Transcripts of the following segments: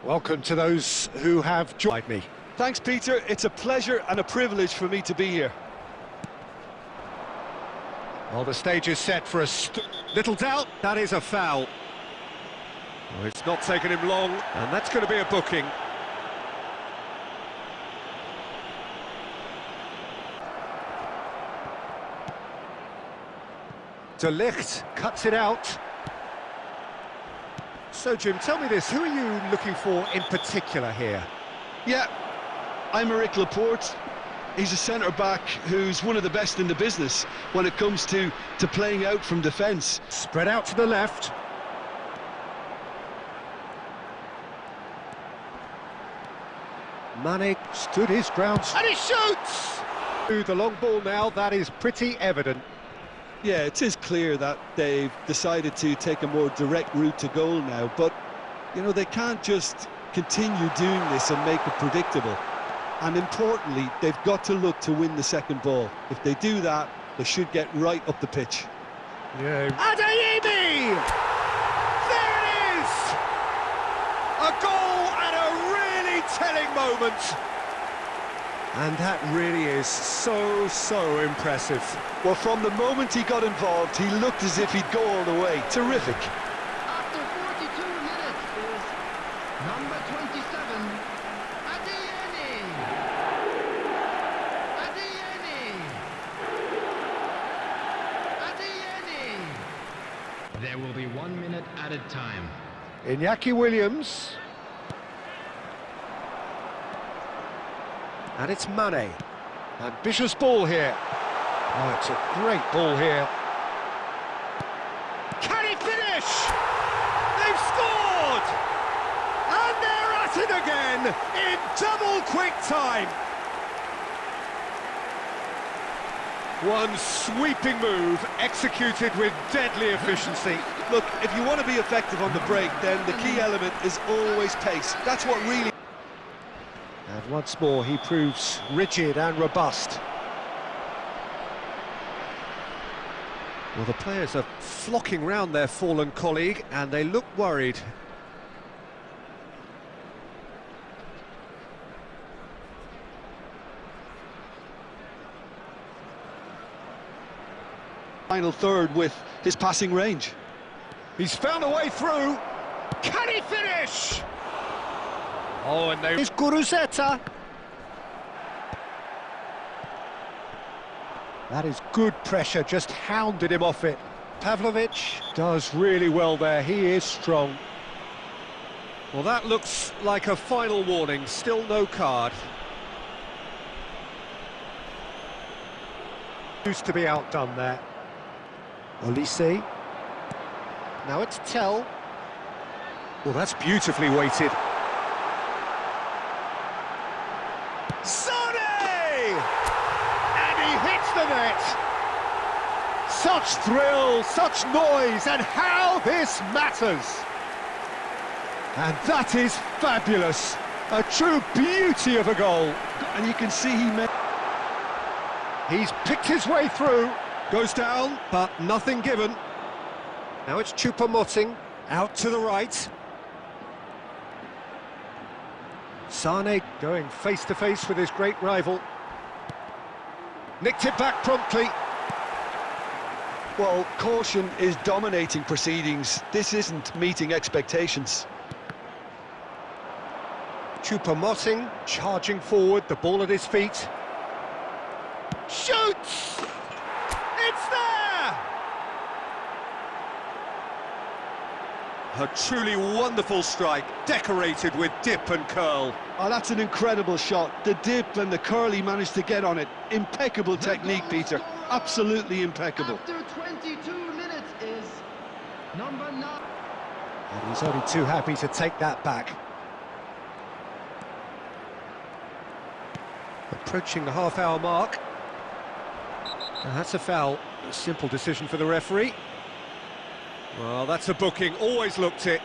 Welcome to those who have joined me. Thanks, Peter. It's a pleasure and a privilege for me to be here. Well, the stage is set for a little doubt. That is a foul. Well, it's not taken him long, and that's going to be a booking. De Ligt cuts it out. So, Jim, tell me this, who are you looking for in particular here? Yeah, I'm Aymeric Laporte. He's a centre-back who's one of the best in the business when it comes to playing out from defence. Spread out to the left. Mane stood his ground. And he shoots! The long ball now, that is pretty evident. Yeah, it is clear that they've decided to take a more direct route to goal now, but, you know, they can't just continue doing this and make it predictable. And importantly, they've got to look to win the second ball. If they do that, they should get right up the pitch. Yeah. Adeyemi! There it is! A goal at a really telling moment. And that really is so impressive. Well, from the moment he got involved, he looked as if he'd go all the way. Terrific. After 42 minutes is number 27, Adeyemi. Adeyemi. There will be 1 minute added time. Iñaki Williams. And it's Mane. Ambitious ball here. Oh, it's a great ball here. Can he finish? They've scored! And they're at it again in double quick time. One sweeping move executed with deadly efficiency. Look, if you want to be effective on the break, then the key element is always pace. That's what really... And once more, he proves rigid and robust. Well, the players are flocking round their fallen colleague, and they look worried. Final third with his passing range. He's found a way through. Can he finish? Oh, and there is Guruzeta. That is good pressure, just hounded him off it. Pavlovic does really well there, he is strong. Well, that looks like a final warning, still no card. Used to be outdone there. Olise. Now it's Tell. Well, that's beautifully weighted. Sane! And he hits the net! Such thrill, such noise, and how this matters! And that is fabulous! A true beauty of a goal! And you can see He's picked his way through, goes down, but nothing given. Now it's Choupo-Moting, out to the right. Sane going face-to-face with his great rival. Nicked it back promptly. Well, caution is dominating proceedings. This isn't meeting expectations. Choupo-Moting charging forward, the ball at his feet. Shoots! It's there! A truly wonderful strike, decorated with dip and curl. Oh, that's an incredible shot. The dip and the curl he managed to get on it. Impeccable technique, Peter. Absolutely impeccable. After 22 minutes is number 9. And he's only too happy to take that back. Approaching the half-hour mark. And that's a foul. A simple decision for the referee. Well, that's a booking. Always looked it.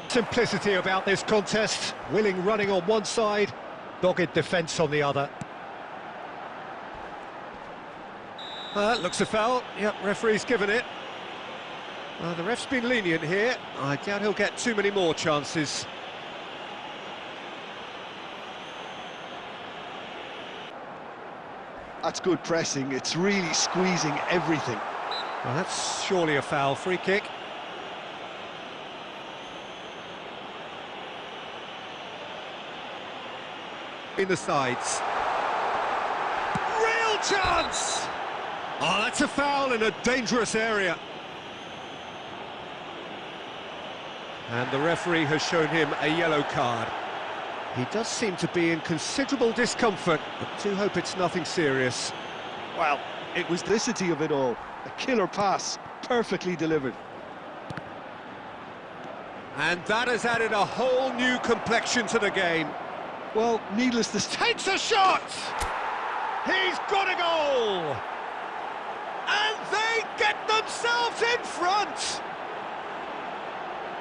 Simplicity about this contest. Willing running on one side, dogged defence on the other. That looks a foul. Yep, referee's given it. Well, the ref's been lenient here. I doubt he'll get too many more chances. That's good pressing. It's really squeezing everything. Well, that's surely a foul. Free kick. In the sides. Real chance! Oh, that's a foul in a dangerous area. And the referee has shown him a yellow card. He does seem to be in considerable discomfort, but do hope it's nothing serious. Well, it was the simplicity of it all. A killer pass, perfectly delivered. And that has added a whole new complexion to the game. Well, needless to say, Takes a shot! He's got a goal! And they get themselves in front!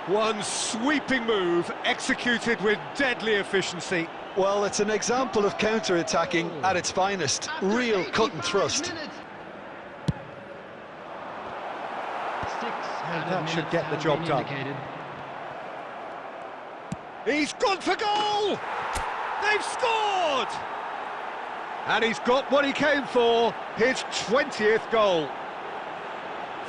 One sweeping move, executed with deadly efficiency. well, it's an example of counter-attacking at its finest. Real cut and thrust. And that should get the job done. He's gone for goal! They've scored! And he's got what he came for, his 20th goal.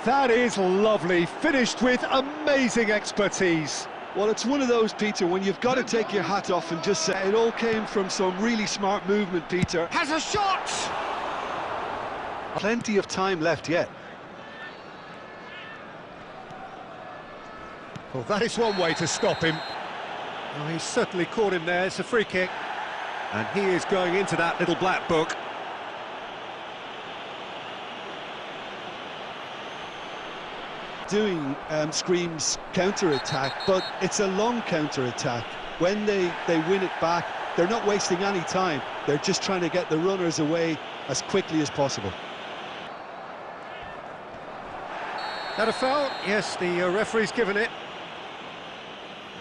That is lovely, finished with amazing expertise. Well, it's one of those, Peter, when you've got to take your hat off and just say it all came from some really smart movement, Peter. Has a shot! Plenty of time left yet. Well, that is one way to stop him. Oh, he's certainly caught him there. It's a free kick. And he is going into that little black book. Doing screams counter-attack, but it's a long counter-attack. When they win it back, they're not wasting any time. They're just trying to get the runners away as quickly as possible. That a foul? Yes, the referee's given it.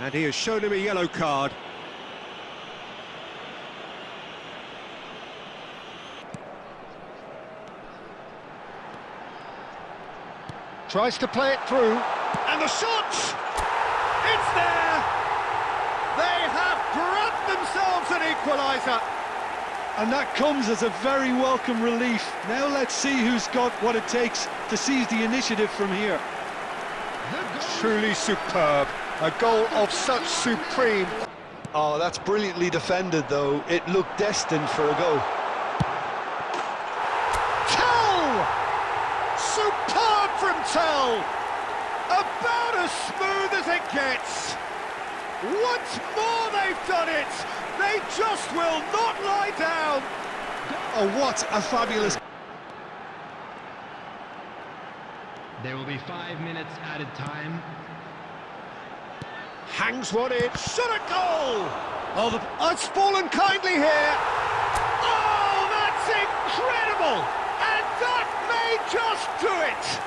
And he has shown him a yellow card. Tries to play it through. And the shot! It's there! They have grabbed themselves an equaliser. And that comes as a very welcome relief. Now let's see who's got what it takes to seize the initiative from here. Truly superb. A goal of such supreme... Oh, that's brilliantly defended, though. It looked destined for a goal. Tell! Superb from Tell! About as smooth as it gets. Once more they've done it! They just will not lie down! Oh, what a fabulous... There will be 5 minutes added time. Hangs one in, shot a goal! Oh, it's fallen kindly here! Oh, that's incredible! And that may just do it!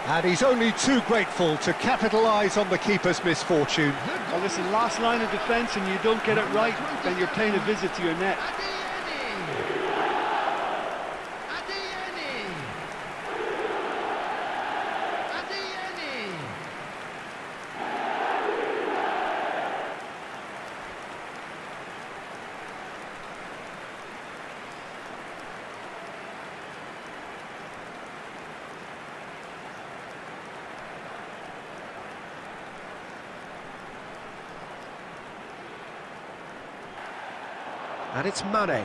And he's only too grateful to capitalise on the keeper's misfortune. Well, listen, last line of defence and you don't get it right, then you're paying a visit to your net. And it's Mane.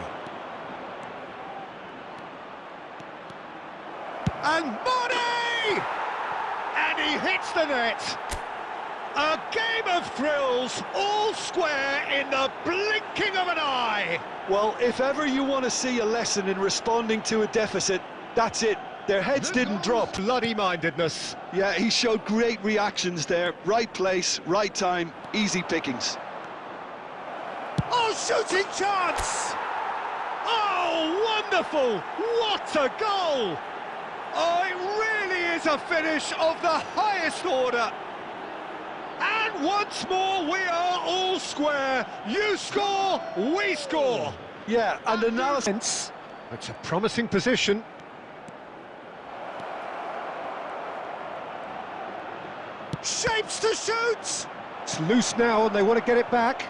And Mane! And he hits the net. A game of thrills, all square in the blinking of an eye. Well, if ever you want to see a lesson in responding to a deficit, that's it. Their heads didn't drop. Bloody-mindedness. Yeah, he showed great reactions there. Right place, right time, easy pickings. Oh, shooting chance! Oh, wonderful! What a goal! Oh, it really is a finish of the highest order. And once more, we are all square. You score, we score. Yeah, and analysis... It's a promising position. Shapes to shoot! It's loose now and they want to get it back.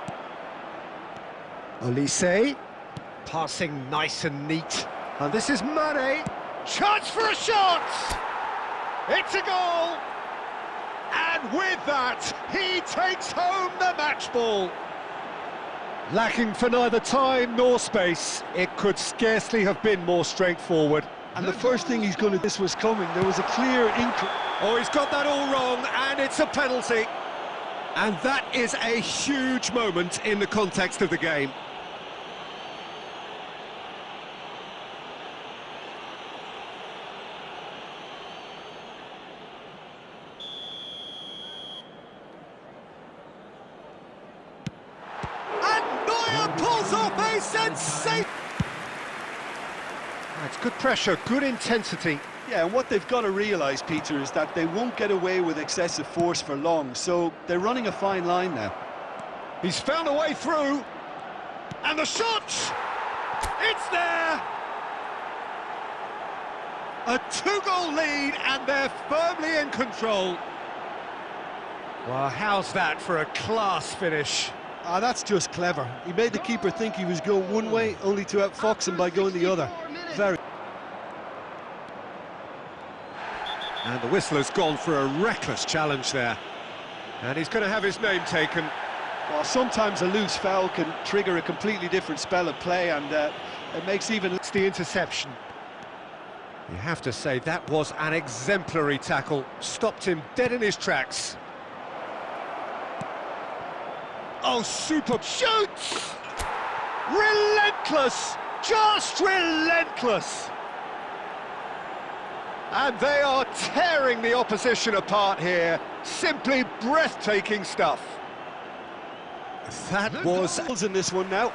Olise, passing nice and neat. And this is Mane. Chance for a shot! It's a goal! And with that, he takes home the match ball. Lacking for neither time nor space, it could scarcely have been more straightforward. And the first thing he's going to... This was coming. There was a clear... Oh, he's got that all wrong, and it's a penalty. And that is a huge moment in the context of the game. And Neuer pulls off a sensation. That's good pressure, good intensity. Yeah, and what they've got to realise, Peter, is that they won't get away with excessive force for long, so they're running a fine line now. He's found a way through, and the shot! It's there! A two-goal lead, and they're firmly in control. Well, how's that for a class finish? Ah, that's just clever. He made the keeper think he was going one way, only to outfox him by going the other. Very. And the whistler's gone for a reckless challenge there. And he's going to have his name taken. Well, sometimes a loose foul can trigger a completely different spell of play, and it makes even... It's the interception. You have to say that was an exemplary tackle. Stopped him dead in his tracks. Oh, super shoots! Relentless! Just relentless! And they are tearing the opposition apart here. Simply breathtaking stuff. That was... in this one now.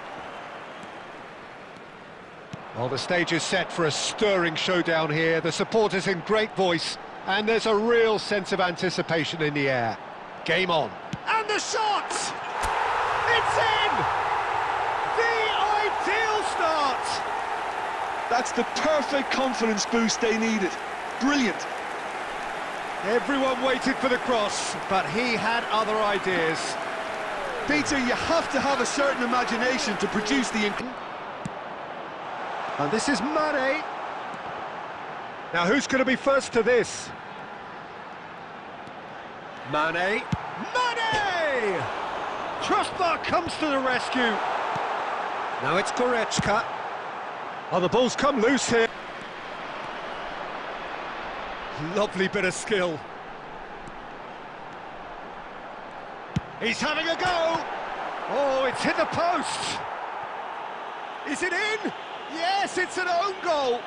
Well, the stage is set for a stirring showdown here. The supporters in great voice, and there's a real sense of anticipation in the air. Game on. And the shot! It's in! The ideal start! That's the perfect confidence boost they needed. Brilliant. Everyone waited for the cross, but he had other ideas. Peter, you have to have a certain imagination to produce the... And this is Mane. Now, who's going to be first to this? Mane. Mane! Crossbar comes to the rescue. Now it's Goretzka. Oh, the ball's come loose here. Lovely bit of skill. He's having a go. Oh, it's hit the post. Is it in? Yes, it's an own goal.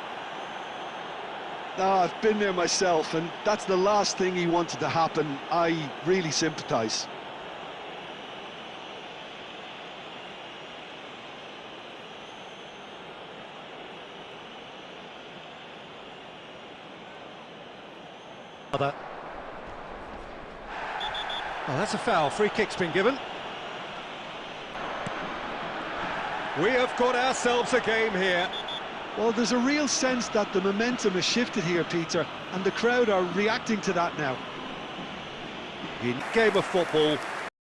No, I've been there myself, and that's the last thing he wanted to happen. I really sympathise. Oh, that's a foul. Free kick's been given. We have got ourselves a game here. Well, there's a real sense that the momentum has shifted here, Peter, and the crowd are reacting to that now. In game of football,